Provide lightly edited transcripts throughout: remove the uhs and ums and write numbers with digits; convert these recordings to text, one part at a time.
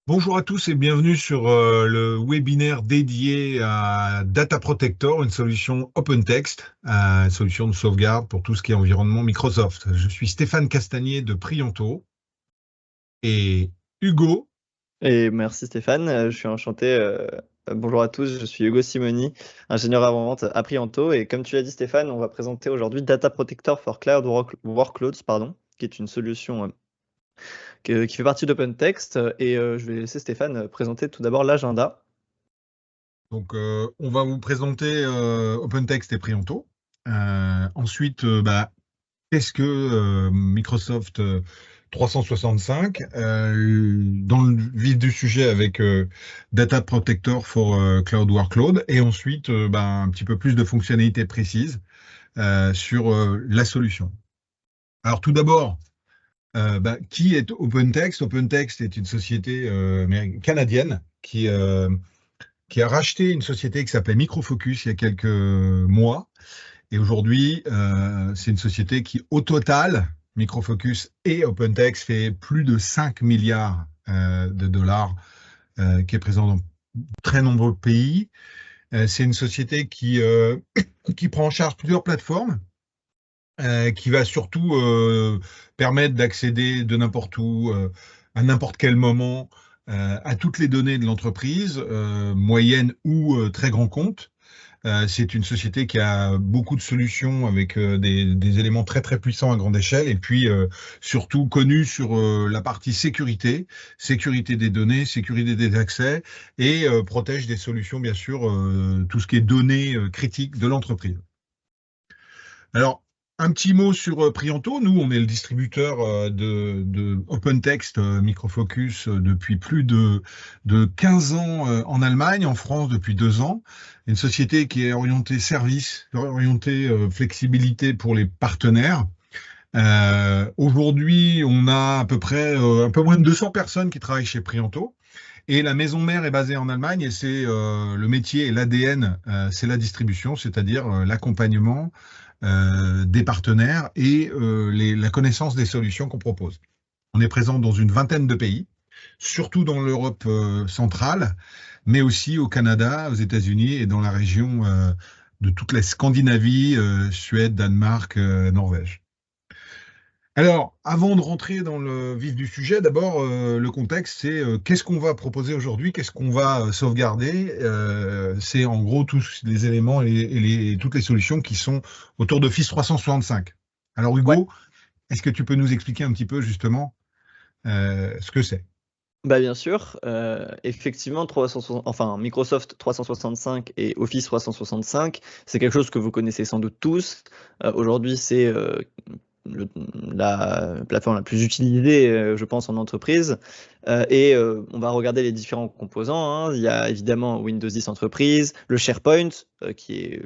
Bonjour à tous et bienvenue sur le webinaire dédié à Data Protector, une solution OpenText, une solution de sauvegarde pour tout ce qui est environnement Microsoft. Je suis Stéphane Castagnier de Prianto et Hugo. Et merci Stéphane, je suis enchanté. Bonjour à tous, je suis Hugo Simoni, ingénieur avant-vente à Prianto. Et comme tu l'as dit Stéphane, on va présenter aujourd'hui Data Protector for Cloud Workloads, qui est une solution qui fait partie d'OpenText. Et je vais laisser Stéphane présenter tout d'abord l'agenda. Donc, on va vous présenter OpenText et Prianto. Ensuite, qu'est-ce que Microsoft 365 dans le vif du sujet avec Data Protector for Cloud Workload et ensuite un petit peu plus de fonctionnalités précises sur la solution. Alors tout d'abord, qui est OpenText? OpenText est une société canadienne qui a racheté une société qui s'appelait Microfocus il y a quelques mois. Et aujourd'hui, c'est une société qui, au total, Microfocus et OpenText fait plus de 5 milliards de dollars, qui est présent dans très nombreux pays. C'est une société qui prend en charge plusieurs plateformes, qui va surtout permettre d'accéder de n'importe où, à n'importe quel moment, à toutes les données de l'entreprise, moyenne ou très grand compte. C'est une société qui a beaucoup de solutions avec des éléments très très puissants à grande échelle et puis surtout connue sur la partie sécurité, sécurité des données, sécurité des accès et protège des solutions bien sûr, tout ce qui est données critiques de l'entreprise. Alors, un petit mot sur Prianto. Nous, on est le distributeur de OpenText Microfocus depuis plus de 15 ans en Allemagne, en France depuis 2 ans. Une société qui est orientée service, orientée flexibilité pour les partenaires. Aujourd'hui, on a à peu près un peu moins de 200 personnes qui travaillent chez Prianto. Et la maison mère est basée en Allemagne et c'est le métier et l'ADN, c'est la distribution, c'est-à-dire l'accompagnement des partenaires et la connaissance des solutions qu'on propose. On est présent dans une vingtaine de pays, surtout dans l'Europe centrale, mais aussi au Canada, aux États-Unis et dans la région de toute la Scandinavie, Suède, Danemark, Norvège. Alors, avant de rentrer dans le vif du sujet, d'abord, le contexte, c'est qu'est-ce qu'on va proposer aujourd'hui, qu'est-ce qu'on va sauvegarder. C'est en gros tous les éléments et toutes les solutions qui sont autour d'Office 365. Alors, Ouais. Hugo, est-ce que tu peux nous expliquer un petit peu justement ce que c'est? Bah bien sûr, effectivement, Microsoft 365 et Office 365, c'est quelque chose que vous connaissez sans doute tous. Aujourd'hui, c'est la plateforme la plus utilisée, je pense, en entreprise. On va regarder les différents composants, hein. Il y a évidemment Windows 10 Entreprise, le SharePoint, qui est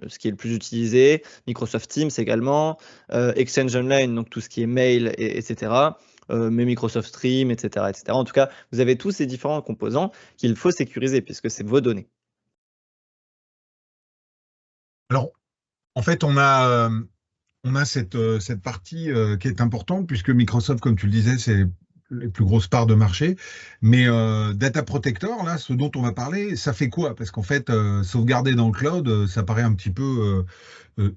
ce qui est le plus utilisé, Microsoft Teams également, Exchange Online, donc tout ce qui est mail, etc. Mais Microsoft Stream, etc., etc. En tout cas, vous avez tous ces différents composants qu'il faut sécuriser puisque c'est vos données. Alors, en fait, on a cette partie qui est importante puisque Microsoft, comme tu le disais, c'est les plus grosses parts de marché. Mais Data Protector, là, ce dont on va parler, ça fait quoi? Parce qu'en fait, sauvegarder dans le cloud, ça paraît un petit peu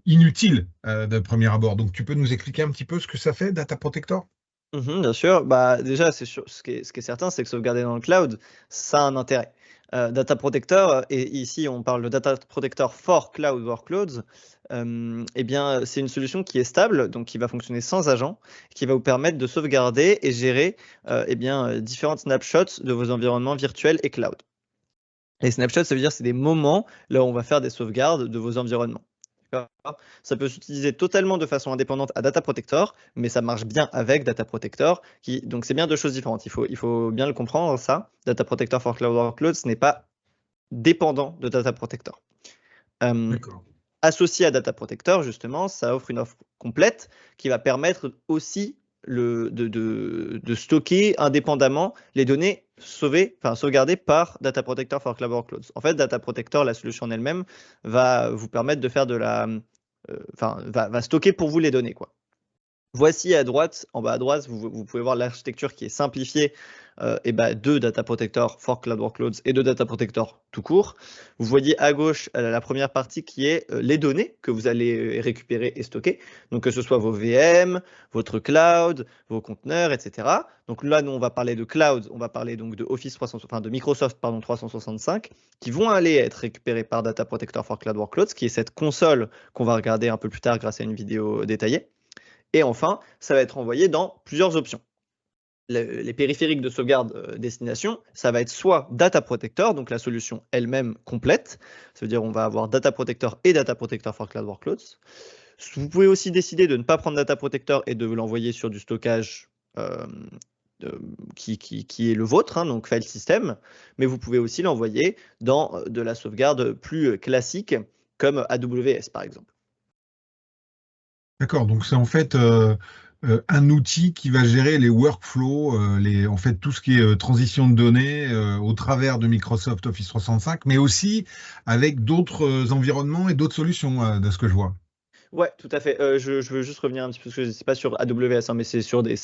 inutile de premier abord. Donc, tu peux nous expliquer un petit peu ce que ça fait, Data Protector? Bien sûr. Bah, déjà, c'est sûr, ce qui est certain, c'est que sauvegarder dans le cloud, ça a un intérêt. Data Protector, et ici on parle de Data Protector for Cloud Workloads, eh bien, c'est une solution qui est stable, donc qui va fonctionner sans agent, qui va vous permettre de sauvegarder et gérer eh bien, différentes snapshots de vos environnements virtuels et cloud. Les snapshots, ça veut dire que c'est des moments là où on va faire des sauvegardes de vos environnements. D'accord. Ça peut s'utiliser totalement de façon indépendante à Data Protector, mais ça marche bien avec Data Protector. Donc c'est bien deux choses différentes. Il faut bien le comprendre, ça. Data Protector for Cloud Workloads, ce n'est pas dépendant de Data Protector. Euh, D'accord. Associé à Data Protector, justement, ça offre une offre complète qui va permettre aussi de stocker indépendamment les données sauvegardées par Data Protector for Cloud Workloads. En fait, Data Protector, la solution en elle-même, va vous permettre de faire va stocker pour vous les données, quoi. Voici à droite, en bas à droite, vous pouvez voir l'architecture qui est simplifiée de Data Protector for Cloud Workloads et de Data Protector tout court. Vous voyez à gauche la première partie qui est les données que vous allez récupérer et stocker. Donc que ce soit vos VM, votre cloud, vos conteneurs, etc. Donc là, nous, on va parler de cloud, on va parler donc de de Microsoft 365, qui vont aller être récupérés par Data Protector for Cloud Workloads, qui est cette console qu'on va regarder un peu plus tard grâce à une vidéo détaillée. Et enfin, ça va être envoyé dans plusieurs options. Les périphériques de sauvegarde destination, ça va être soit Data Protector, donc la solution elle-même complète. Ça veut dire on va avoir Data Protector et Data Protector for Cloud Workloads. Vous pouvez aussi décider de ne pas prendre Data Protector et de l'envoyer sur du stockage qui est le vôtre, hein, donc file system, mais vous pouvez aussi l'envoyer dans de la sauvegarde plus classique, comme AWS par exemple. D'accord, donc c'est en fait un outil qui va gérer les workflows, en fait tout ce qui est transition de données au travers de Microsoft Office 365, mais aussi avec d'autres environnements et d'autres solutions, de ce que je vois. Ouais, tout à fait. Je veux juste revenir un petit peu, parce que c'est pas sur AWS, hein, mais c'est sur des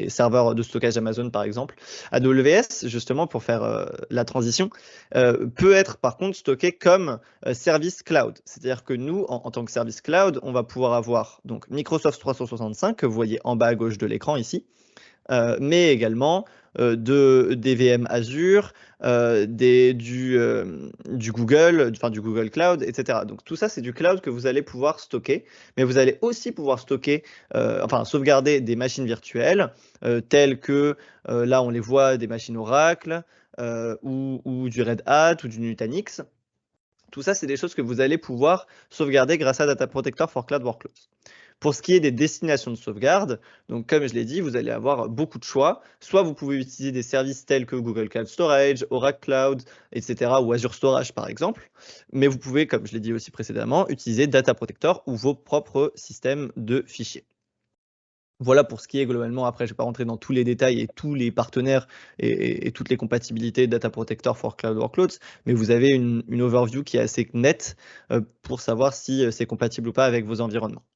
serveurs de stockage Amazon, par exemple. AWS, justement, pour faire la transition, peut être par contre stocké comme service cloud. C'est-à-dire que nous, en tant que service cloud, on va pouvoir avoir donc Microsoft 365, que vous voyez en bas à gauche de l'écran ici, mais également des VM Azure, du Google, du Google Cloud, etc. Donc tout ça, c'est du cloud que vous allez pouvoir stocker, mais vous allez aussi pouvoir stocker, sauvegarder des machines virtuelles, telles que, là on les voit, des machines Oracle, ou du Red Hat, ou du Nutanix. Tout ça, c'est des choses que vous allez pouvoir sauvegarder grâce à Data Protector for Cloud Workloads. Pour ce qui est des destinations de sauvegarde, donc comme je l'ai dit, vous allez avoir beaucoup de choix. Soit vous pouvez utiliser des services tels que Google Cloud Storage, Oracle Cloud, etc., ou Azure Storage par exemple. Mais vous pouvez, comme je l'ai dit aussi précédemment, utiliser Data Protector ou vos propres systèmes de fichiers. Voilà pour ce qui est globalement. Après, je ne vais pas rentrer dans tous les détails et tous les partenaires et toutes les compatibilités Data Protector for Cloud Workloads, mais vous avez une overview qui est assez nette pour savoir si c'est compatible ou pas avec vos environnements.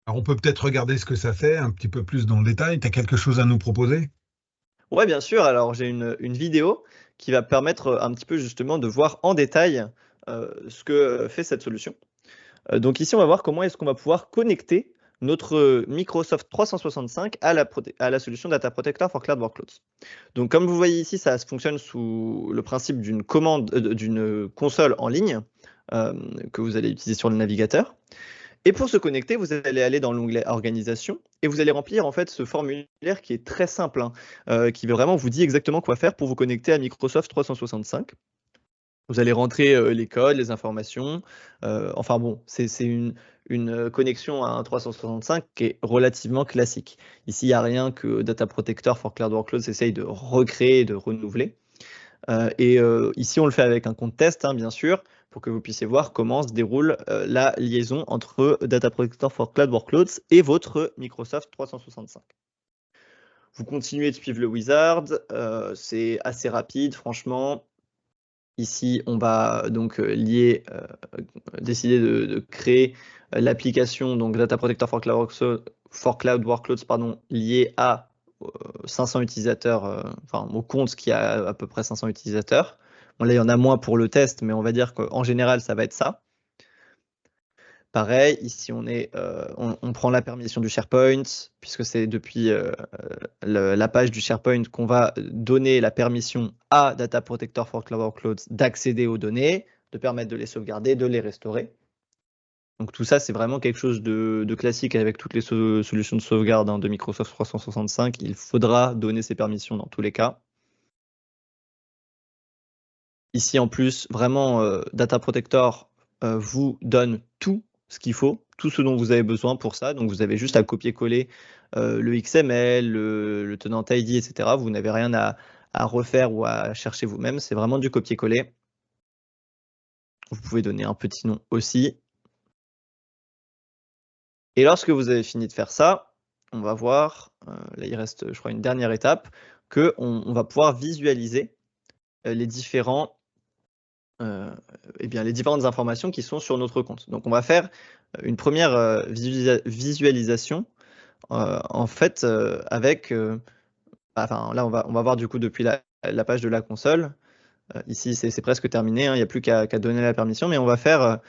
Alors on peut peut-être regarder ce que ça fait un petit peu plus dans le détail. Tu as quelque chose à nous proposer? Ouais, bien sûr. Alors, j'ai une vidéo qui va permettre un petit peu justement de voir en détail ce que fait cette solution. Donc ici, on va voir comment est-ce qu'on va pouvoir connecter notre Microsoft 365 à la solution Data Protector for Cloud Workloads. Donc comme vous voyez ici, ça fonctionne sous le principe d'une console en ligne que vous allez utiliser sur le navigateur. Et pour se connecter, vous allez aller dans l'onglet Organisation et vous allez remplir en fait ce formulaire qui est très simple, hein, qui vraiment vous dit exactement quoi faire pour vous connecter à Microsoft 365. Vous allez rentrer les codes, les informations. Enfin bon, c'est une connexion à un 365 qui est relativement classique. Ici, il n'y a rien que Data Protector for Cloud Workloads essaye de recréer, de renouveler. Ici, on le fait avec un compte test, hein, bien sûr, pour que vous puissiez voir comment se déroule la liaison entre Data Protector for Cloud Workloads et votre Microsoft 365. Vous continuez de suivre le wizard, c'est assez rapide, franchement. Ici, on va donc décider de créer l'application donc Data Protector for Cloud Workloads liée à 500 utilisateurs, au compte qui a à peu près 500 utilisateurs. Bon, là, il y en a moins pour le test, mais on va dire qu'en général, ça va être ça. Pareil, ici, on prend la permission du SharePoint, puisque c'est depuis la page du SharePoint qu'on va donner la permission à Data Protector for Cloud Workloads d'accéder aux données, de permettre de les sauvegarder, de les restaurer. Donc tout ça, c'est vraiment quelque chose de classique avec toutes les solutions de sauvegarde de Microsoft 365. Il faudra donner ces permissions dans tous les cas. Ici, en plus, vraiment, Data Protector vous donne tout ce qu'il faut, tout ce dont vous avez besoin pour ça. Donc, vous avez juste à copier-coller le XML, le tenant ID, etc. Vous n'avez rien à refaire ou à chercher vous-même. C'est vraiment du copier-coller. Vous pouvez donner un petit nom aussi. Et lorsque vous avez fini de faire ça, on va voir, là il reste, je crois, une dernière étape, qu'on va pouvoir visualiser les différents eh bien, les différentes informations qui sont sur notre compte. Donc, on va faire une première visualisation, en fait, avec... enfin, là, on va voir du coup depuis la page de la console. Ici, c'est presque terminé, hein, il n'y a plus qu'à donner la permission, mais on va faire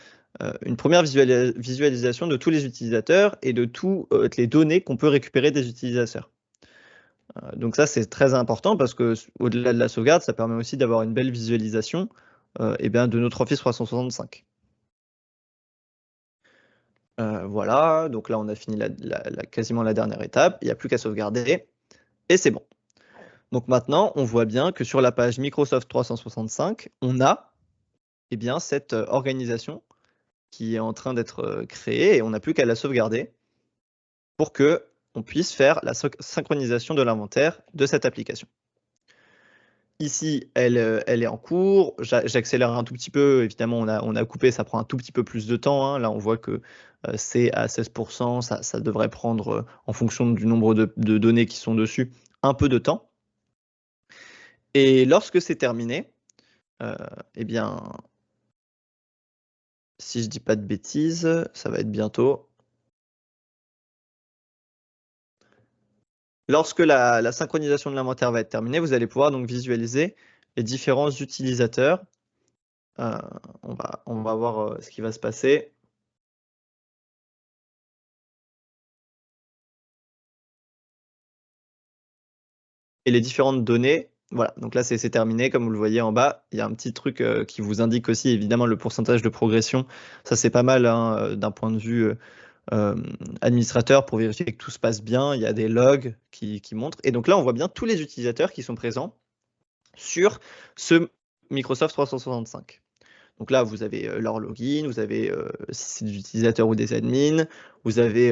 une première visualisation de tous les utilisateurs et de toutes les données qu'on peut récupérer des utilisateurs. Donc ça, c'est très important parce que au-delà de la sauvegarde, ça permet aussi d'avoir une belle visualisation eh bien, de notre Office 365. Voilà, donc là, on a fini quasiment la dernière étape. Il n'y a plus qu'à sauvegarder et c'est bon. Donc maintenant, on voit bien que sur la page Microsoft 365, on a eh bien, cette organisation qui est en train d'être créée et on n'a plus qu'à la sauvegarder pour que on puisse faire la synchronisation de l'inventaire de cette application. Ici, elle est en cours. J'accélère un tout petit peu. Évidemment, on a coupé, ça prend un tout petit peu plus de temps, hein. Là, on voit que c'est à 16%. Ça devrait prendre, en fonction du nombre de données qui sont dessus, un peu de temps. Et lorsque c'est terminé, eh bien, si je dis pas de bêtises, ça va être bientôt. Lorsque la synchronisation de l'inventaire va être terminée, vous allez pouvoir donc visualiser les différents utilisateurs. On va voir ce qui va se passer. Et les différentes données. Voilà, donc là, c'est terminé. Comme vous le voyez en bas, il y a un petit truc qui vous indique aussi, évidemment, le pourcentage de progression. Ça, c'est pas mal, hein, d'un point de vue administrateur, pour vérifier que tout se passe bien. Il y a des logs qui montrent. Et donc là, on voit bien tous les utilisateurs qui sont présents sur ce Microsoft 365. Donc là, vous avez leur login, vous avez si c'est des utilisateurs ou des admins, vous avez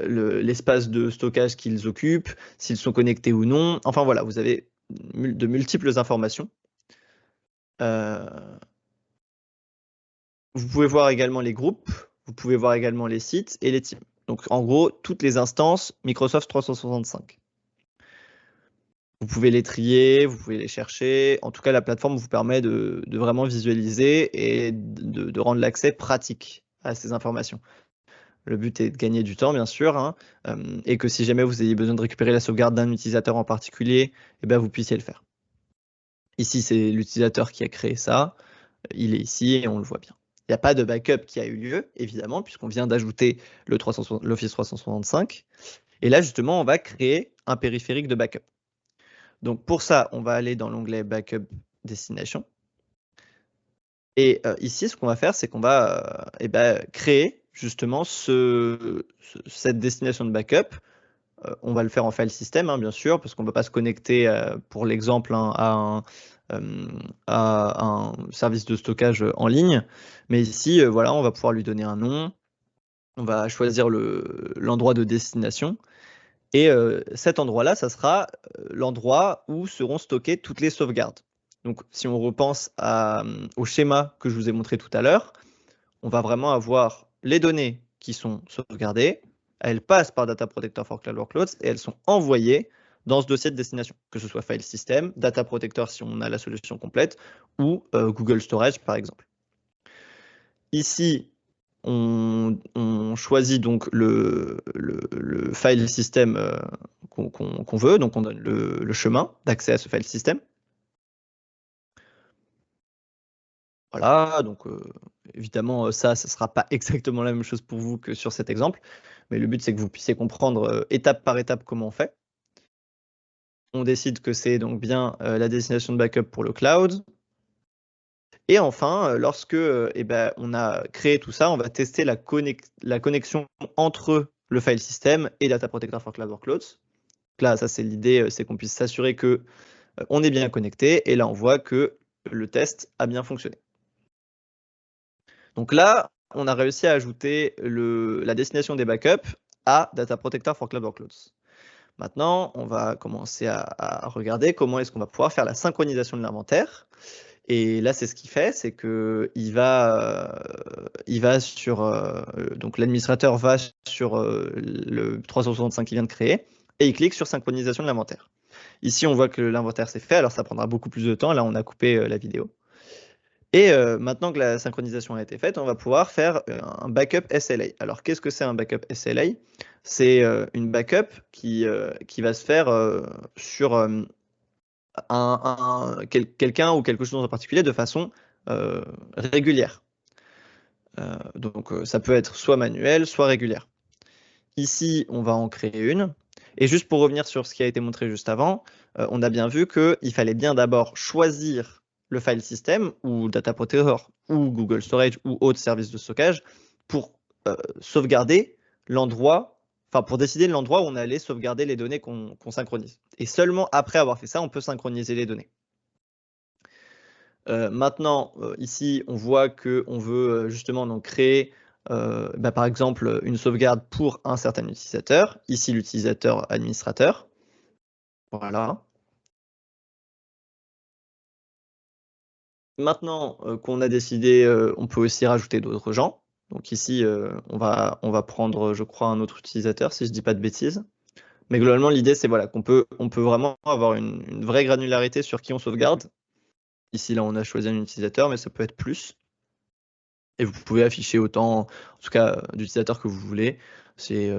l'espace de stockage qu'ils occupent, s'ils sont connectés ou non. Enfin voilà, vous avez de multiples informations. Vous pouvez voir également les groupes, vous pouvez voir également les sites et les teams. Donc en gros, toutes les instances Microsoft 365. Vous pouvez les trier, vous pouvez les chercher. En tout cas, la plateforme vous permet de vraiment visualiser et de rendre l'accès pratique à ces informations. Le but est de gagner du temps, bien sûr, hein, et que si jamais vous ayez besoin de récupérer la sauvegarde d'un utilisateur en particulier, eh bien, vous puissiez le faire. Ici, c'est l'utilisateur qui a créé ça. Il est ici et on le voit bien. Il n'y a pas de backup qui a eu lieu, évidemment, puisqu'on vient d'ajouter l'Office 365. Et là, justement, on va créer un périphérique de backup. Donc pour ça, on va aller dans l'onglet Backup Destination. Et ici, ce qu'on va faire, c'est qu'on va créer justement cette destination de backup. On va le faire en file system, hein, bien sûr, parce qu'on ne va pas se connecter, pour l'exemple, hein, à un service de stockage en ligne. Mais ici, voilà, on va pouvoir lui donner un nom. On va choisir l'endroit de destination. Et cet endroit-là, ça sera l'endroit où seront stockées toutes les sauvegardes. Donc, si on repense au schéma que je vous ai montré tout à l'heure, on va vraiment avoir les données qui sont sauvegardées. Elles passent par Data Protector for Cloud Workloads et elles sont envoyées dans ce dossier de destination, que ce soit File System, Data Protector si on a la solution complète, ou Google Storage par exemple. Ici, on choisit donc le file system qu'on veut, donc on donne le chemin d'accès à ce file system. Voilà, donc évidemment, ça ne sera pas exactement la même chose pour vous que sur cet exemple, mais le but, c'est que vous puissiez comprendre étape par étape comment on fait. On décide que c'est donc bien la destination de backup pour le cloud. Et enfin, lorsque on a créé tout ça, on va tester la connexion entre le file system et Data Protector for Cloud Workloads. Donc là, ça c'est l'idée, c'est qu'on puisse s'assurer que on est bien connecté. Et là, on voit que le test a bien fonctionné. Donc là, on a réussi à ajouter la destination des backups à Data Protector for Cloud Workloads. Maintenant, on va commencer à regarder comment est-ce qu'on va pouvoir faire la synchronisation de l'inventaire. Et là, c'est ce qu'il fait, c'est que il va sur donc l'administrateur va sur le 365 qu'il vient de créer et il clique sur synchronisation de l'inventaire. Ici, on voit que l'inventaire s'est fait, alors ça prendra beaucoup plus de temps. Là, on a coupé la vidéo. Et maintenant que la synchronisation a été faite, on va pouvoir faire un backup SLA. Alors, qu'est-ce que c'est un backup SLA? C'est une backup qui va se faire sur quelqu'un ou quelque chose en particulier de façon régulière. Donc, ça peut être soit manuel, soit régulière. Ici, on va en créer une. Et juste pour revenir sur ce qui a été montré juste avant, on a bien vu qu'il fallait bien d'abord choisir le file system ou Data Protector ou Google Storage ou autre service de stockage pour sauvegarder l'endroit, enfin pour décider de l'endroit où on allait sauvegarder les données qu'on synchronise. Et seulement après avoir fait ça, on peut synchroniser les données. Maintenant, ici, on voit qu'on veut justement donc créer par exemple une sauvegarde pour un certain utilisateur. Ici, l'utilisateur administrateur. Voilà. Maintenant qu'on a décidé, on peut aussi rajouter d'autres gens. Donc ici, on va prendre, je crois, un autre utilisateur, si je ne dis pas de bêtises. Mais globalement, l'idée, c'est voilà, qu'on peut vraiment avoir une vraie granularité sur qui on sauvegarde. Ici, là, on a choisi un utilisateur, mais ça peut être plus. Et vous pouvez afficher autant, en tout cas, d'utilisateurs que vous voulez. C'est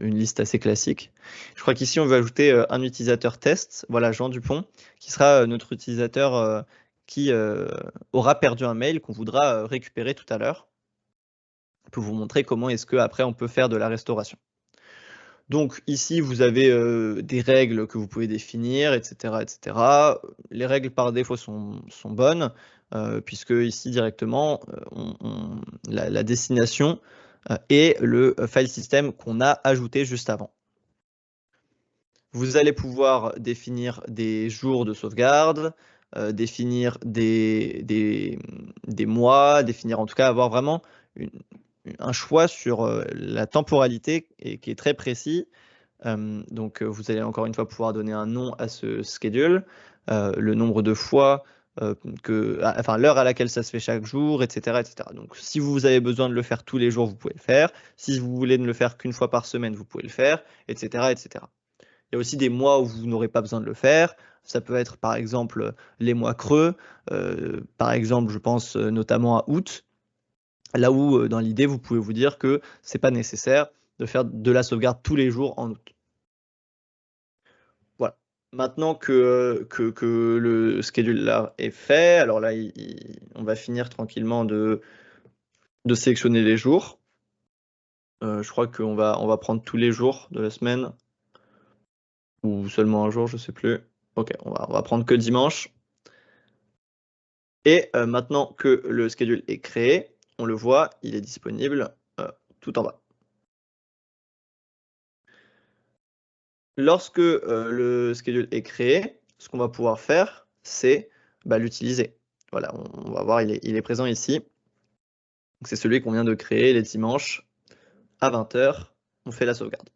une liste assez classique. Je crois qu'ici, on veut ajouter un utilisateur test, voilà, Jean Dupont, qui sera notre utilisateur qui aura perdu un mail qu'on voudra récupérer tout à l'heure pour vous montrer comment est-ce qu'après, on peut faire de la restauration. Donc ici, vous avez des règles que vous pouvez définir, etc., etc. Les règles par défaut sont bonnes, puisque ici, directement, la destination est le file system qu'on a ajouté juste avant. Vous allez pouvoir définir des jours de sauvegarde, définir des mois, définir en tout cas avoir vraiment un choix sur la temporalité qui est très précis. Donc vous allez encore une fois pouvoir donner un nom à ce schedule, le nombre de fois, enfin l'heure à laquelle ça se fait chaque jour, etc., etc. Donc si vous avez besoin de le faire tous les jours, vous pouvez le faire. Si vous voulez ne le faire qu'une fois par semaine, vous pouvez le faire, etc., etc. Il y a aussi des mois où vous n'aurez pas besoin de le faire. Ça peut être par exemple les mois creux. Par exemple, je pense notamment à août. Là où, dans l'idée, vous pouvez vous dire que ce n'est pas nécessaire de faire de la sauvegarde tous les jours en août. Voilà. Maintenant que le schedule là est fait, alors là, on va finir tranquillement de sélectionner les jours. Je crois qu'on va prendre tous les jours de la semaine. Ou seulement un jour, je ne sais plus. Ok, on va prendre que dimanche. Et maintenant que le schedule est créé, on le voit, il est disponible tout en bas. Lorsque le schedule est créé, ce qu'on va pouvoir faire, c'est l'utiliser. Voilà, on va voir, il est présent ici. C'est celui qu'on vient de créer les dimanches à 20 h. On fait la sauvegarde.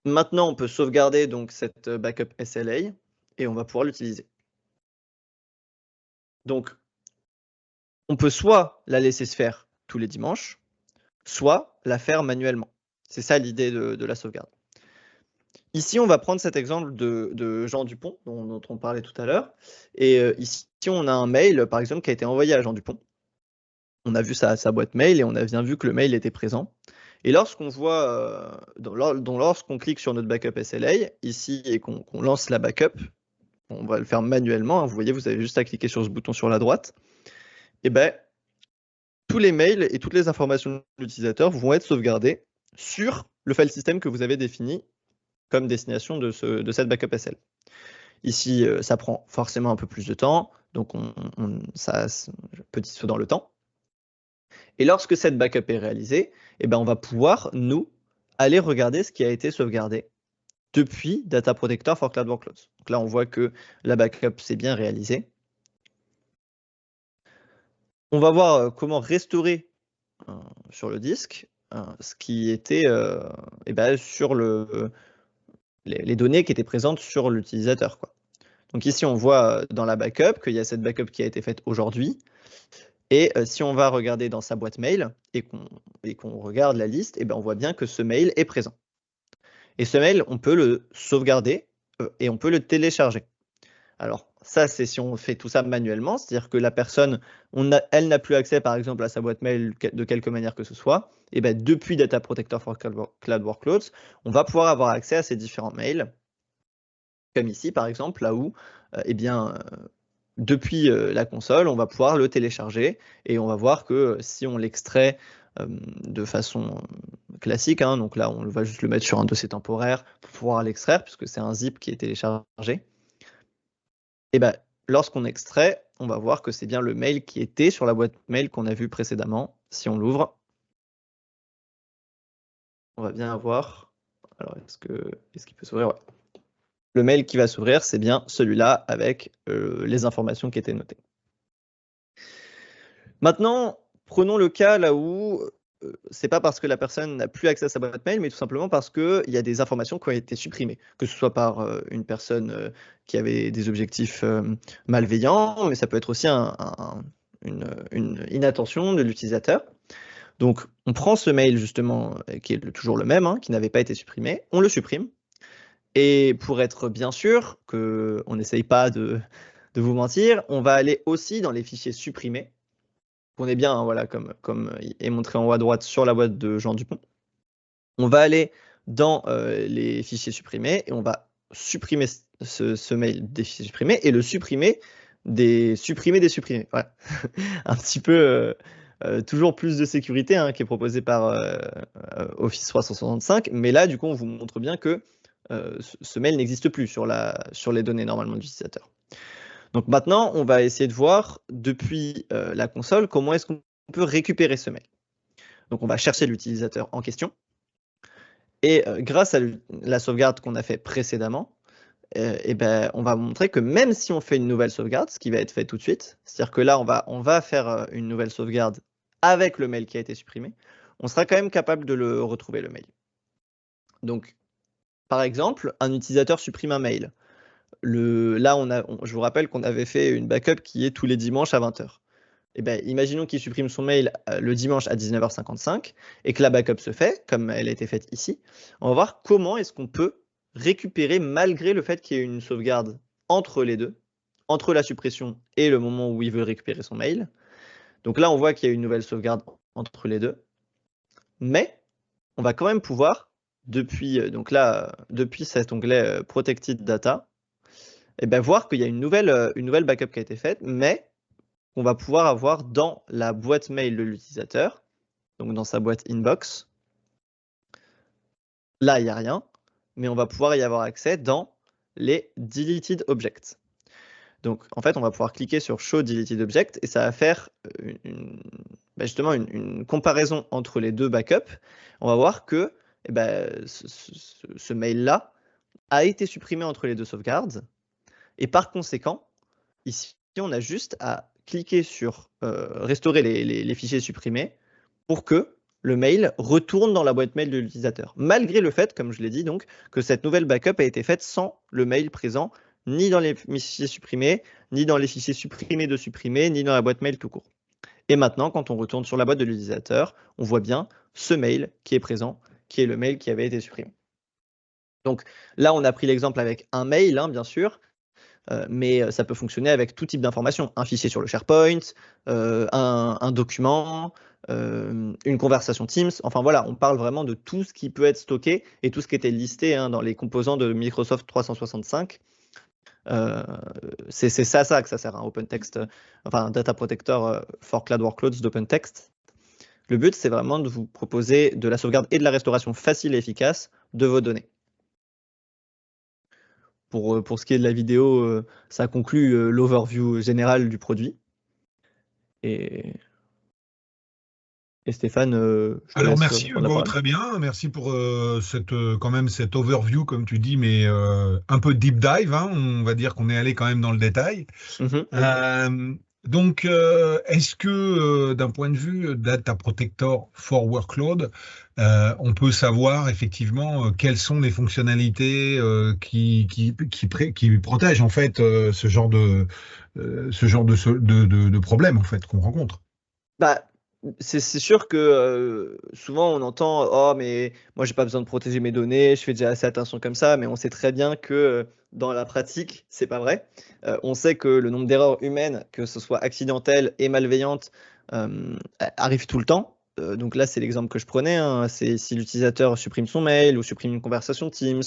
Maintenant, on peut sauvegarder donc cette backup SLA et on va pouvoir l'utiliser. Donc, on peut soit la laisser se faire tous les dimanches, soit la faire manuellement. C'est ça l'idée de la sauvegarde. Ici, on va prendre cet exemple de Jean Dupont, dont on parlait tout à l'heure. Et ici, on a un mail, par exemple, qui a été envoyé à Jean Dupont. On a vu sa boîte mail et on a bien vu que le mail était présent. Et lorsqu'on voit, lorsqu'on clique sur notre backup SLA, ici, et qu'on lance la backup, on va le faire manuellement. Hein, vous voyez, vous avez juste à cliquer sur ce bouton sur la droite. Et tous les mails et toutes les informations de l'utilisateur vont être sauvegardés sur le file system que vous avez défini comme destination de cette backup SL. Ici, ça prend forcément un peu plus de temps, donc ça petit saut dans le temps. Et lorsque cette backup est réalisée, on va pouvoir, nous, aller regarder ce qui a été sauvegardé depuis Data Protector for Cloud Workloads. Donc là, on voit que la backup s'est bien réalisée. On va voir comment restaurer sur le disque ce qui était sur les données qui étaient présentes sur l'utilisateur. Donc ici, on voit dans la backup qu'il y a cette backup qui a été faite aujourd'hui. Et si on va regarder dans sa boîte mail et qu'on regarde la liste, on voit bien que ce mail est présent. Et ce mail, on peut le sauvegarder et on peut le télécharger. Alors, ça, c'est si on fait tout ça manuellement, c'est-à-dire que la personne, elle n'a plus accès, par exemple, à sa boîte mail de quelque manière que ce soit. Et ben, depuis Data Protector for Cloud Workloads, on va pouvoir avoir accès à ces différents mails, comme ici, par exemple, là où, eh bien, depuis la console, on va pouvoir le télécharger et on va voir que si on l'extrait de façon classique, hein, donc là, on va juste le mettre sur un dossier temporaire pour pouvoir l'extraire, puisque c'est un zip qui est téléchargé. Et ben, lorsqu'on extrait, on va voir que c'est bien le mail qui était sur la boîte mail qu'on a vu précédemment. Si on l'ouvre, on va bien avoir. Alors, est-ce qu'il peut s'ouvrir? Ouais. Le mail qui va s'ouvrir, c'est bien celui-là avec les informations qui étaient notées. Maintenant, prenons le cas là où c'est pas parce que la personne n'a plus accès à sa boîte mail, mais tout simplement parce qu'il y a des informations qui ont été supprimées, que ce soit par une personne qui avait des objectifs malveillants, mais ça peut être aussi une inattention de l'utilisateur. Donc, on prend ce mail justement, qui est toujours le même, hein, qui n'avait pas été supprimé, on le supprime. Et pour être bien sûr qu'on n'essaye pas de vous mentir, on va aller aussi dans les fichiers supprimés, qu'on est bien, hein, voilà, comme est montré en haut à droite sur la boîte de Jean Dupont. On va aller dans les fichiers supprimés et on va supprimer ce mail des fichiers supprimés et le supprimer des supprimés des supprimés. Voilà. Un petit peu toujours plus de sécurité, hein, qui est proposé par Office 365, mais là, du coup, on vous montre bien que ce mail n'existe plus sur les données normalement de l'utilisateur. Donc maintenant, on va essayer de voir depuis la console comment est-ce qu'on peut récupérer ce mail. Donc on va chercher l'utilisateur en question. Et grâce à la sauvegarde qu'on a fait précédemment, ben, on va montrer que même si on fait une nouvelle sauvegarde, ce qui va être fait tout de suite, c'est-à-dire que là, on va faire une nouvelle sauvegarde avec le mail qui a été supprimé, on sera quand même capable de le retrouver, le mail. Donc, par exemple, un utilisateur supprime un mail. Là, je vous rappelle qu'on avait fait une backup qui est tous les dimanches à 20h. Eh ben, imaginons qu'il supprime son mail le dimanche à 19h55 et que la backup se fait, comme elle a été faite ici. On va voir comment est-ce qu'on peut récupérer, malgré le fait qu'il y ait une sauvegarde entre les deux, entre la suppression et le moment où il veut récupérer son mail. Donc là, on voit qu'il y a une nouvelle sauvegarde entre les deux. Mais on va quand même pouvoir, depuis cet onglet Protected Data, eh ben, voir qu'il y a une nouvelle backup qui a été faite, mais qu'on va pouvoir avoir dans la boîte mail de l'utilisateur, donc dans sa boîte inbox. Là, il n'y a rien, mais on va pouvoir y avoir accès dans les deleted objects. Donc, en fait, on va pouvoir cliquer sur Show Deleted Object et ça va faire justement une comparaison entre les deux backups. On va voir que ce mail-là a été supprimé entre les deux sauvegardes. Et par conséquent, ici, on a juste à cliquer sur restaurer les fichiers supprimés pour que le mail retourne dans la boîte mail de l'utilisateur. Malgré le fait, comme je l'ai dit, donc, que cette nouvelle backup a été faite sans le mail présent, ni dans les fichiers supprimés, ni dans les fichiers supprimés de supprimer, ni dans la boîte mail tout court. Et maintenant, quand on retourne sur la boîte de l'utilisateur, on voit bien ce mail qui est présent, qui est le mail qui avait été supprimé. Donc là, on a pris l'exemple avec un mail, hein, bien sûr, mais ça peut fonctionner avec tout type d'informations. Un fichier sur le SharePoint, un document, une conversation Teams. Enfin voilà, on parle vraiment de tout ce qui peut être stocké et tout ce qui était listé, hein, dans les composants de Microsoft 365. C'est ça que ça sert, un OpenText, enfin un Data Protector for Cloud Workloads d'OpenText. Le but, c'est vraiment de vous proposer de la sauvegarde et de la restauration facile et efficace de vos données. Pour ce qui est de la vidéo, ça conclut l'overview général du produit. Et Stéphane, alors merci Hugo, très bien, merci pour quand même cette overview comme tu dis, mais un peu deep dive, hein, on va dire qu'on est allé quand même dans le détail. Donc est-ce que d'un point de vue Data Protector for Workload, on peut savoir effectivement quelles sont les fonctionnalités qui protègent en fait ce genre de problème en fait qu'on rencontre? C'est sûr que souvent on entend oh mais moi j'ai pas besoin de protéger mes données, je fais déjà assez attention comme ça, mais on sait très bien que dans la pratique c'est pas vrai. On sait que le nombre d'erreurs humaines, que ce soit accidentelles et malveillantes, arrive tout le temps. Donc là c'est l'exemple que je prenais, hein, c'est si l'utilisateur supprime son mail ou supprime une conversation Teams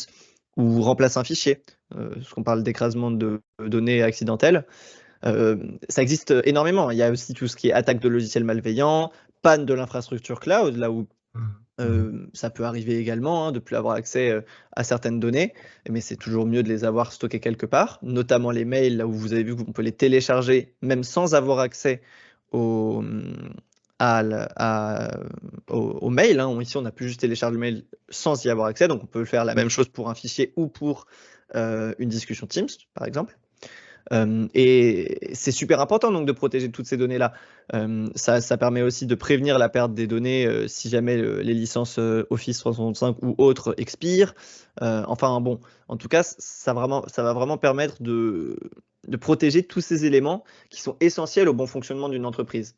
ou remplace un fichier, parce qu'on parle d'écrasement de données accidentelles. Ça existe énormément. Il y a aussi tout ce qui est attaque de logiciels malveillants, panne de l'infrastructure cloud, là où ça peut arriver également, hein, de ne plus avoir accès à certaines données, mais c'est toujours mieux de les avoir stockées quelque part, notamment les mails, là où vous avez vu qu'on peut les télécharger même sans avoir accès au, au mail. Hein. Ici, on a pu juste télécharger le mail sans y avoir accès, donc on peut faire la même chose pour un fichier ou pour une discussion Teams, par exemple. Et c'est super important donc de protéger toutes ces données-là. Ça permet aussi de prévenir la perte des données si jamais les licences Office 365 ou autres expirent. Enfin bon, en tout cas, ça va vraiment permettre de protéger tous ces éléments qui sont essentiels au bon fonctionnement d'une entreprise.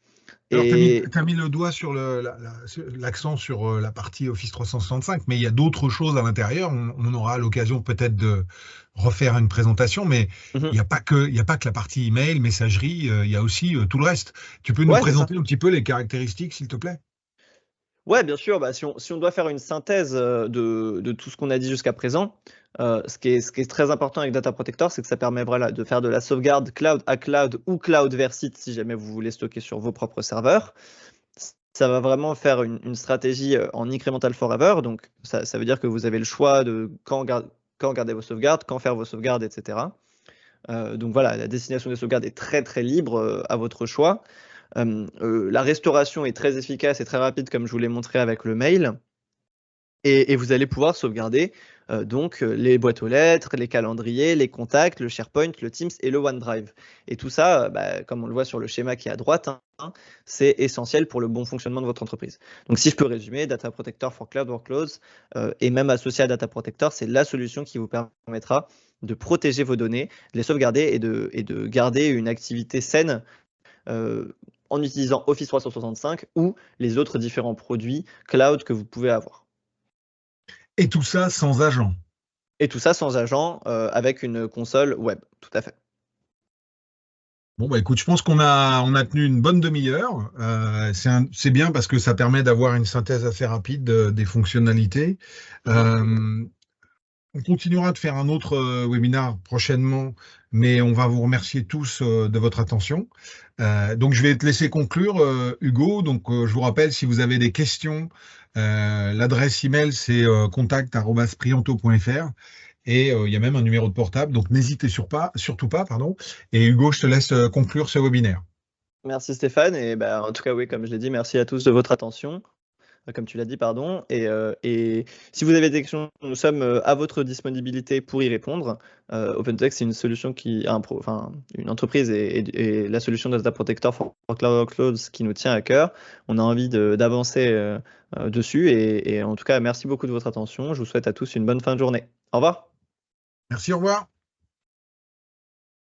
Alors, tu as mis, Et t'as mis le doigt sur l'accent sur la partie Office 365, mais il y a d'autres choses à l'intérieur. On aura l'occasion peut-être de refaire une présentation, mais il Mhm. n'y a pas que, il y a pas que la partie email, messagerie, il y a aussi tout le reste. Tu peux nous Ouais, c'est ça. présenter un petit peu les caractéristiques, s'il te plaît? Ouais, bien sûr. Bah, si on doit faire une synthèse de tout ce qu'on a dit jusqu'à présent, ce qui est très important avec Data Protector, c'est que ça permet voilà, de faire de la sauvegarde cloud à cloud ou cloud vers site si jamais vous voulez stocker sur vos propres serveurs. Ça va vraiment faire une stratégie en incremental forever. Donc, ça veut dire que vous avez le choix de quand garder vos sauvegardes, quand faire vos sauvegardes, etc. Donc voilà, la destination des sauvegardes est très très libre à votre choix. La restauration est très efficace et très rapide, comme je vous l'ai montré avec le mail. Et vous allez pouvoir sauvegarder donc les boîtes aux lettres, les calendriers, les contacts, le SharePoint, le Teams et le OneDrive. Et tout ça, comme on le voit sur le schéma qui est à droite, hein, c'est essentiel pour le bon fonctionnement de votre entreprise. Donc si je peux résumer, Data Protector for Cloud Workloads et même associé à Data Protector, c'est la solution qui vous permettra de protéger vos données, de les sauvegarder et de garder une activité saine en utilisant Office 365 ou les autres différents produits cloud que vous pouvez avoir. Et tout ça sans agent. Et tout ça sans agent, avec une console web, tout à fait. Bon, bah écoute, je pense qu'on a tenu une bonne demi-heure. C'est bien parce que ça permet d'avoir une synthèse assez rapide des fonctionnalités. Mmh. On continuera de faire un autre webinaire prochainement, mais on va vous remercier tous de votre attention. Donc, je vais te laisser conclure, Hugo. Donc, je vous rappelle, si vous avez des questions, l'adresse email, c'est contact@prianto.fr. Et il y a même un numéro de portable, donc n'hésitez surtout pas, pardon. Et Hugo, je te laisse conclure ce webinaire. Merci Stéphane et en tout cas, oui, comme je l'ai dit, merci à tous de votre attention, comme tu l'as dit, pardon et si vous avez des questions, nous sommes, à votre disponibilité pour y répondre. OpenText, c'est une solution qui une entreprise et la solution de Data Protector for Cloud Workloads qui nous tient à cœur. On a envie d'avancer, dessus et en tout cas, merci beaucoup de votre attention. Je vous souhaite à tous une bonne fin de journée. Au revoir. Merci, au revoir.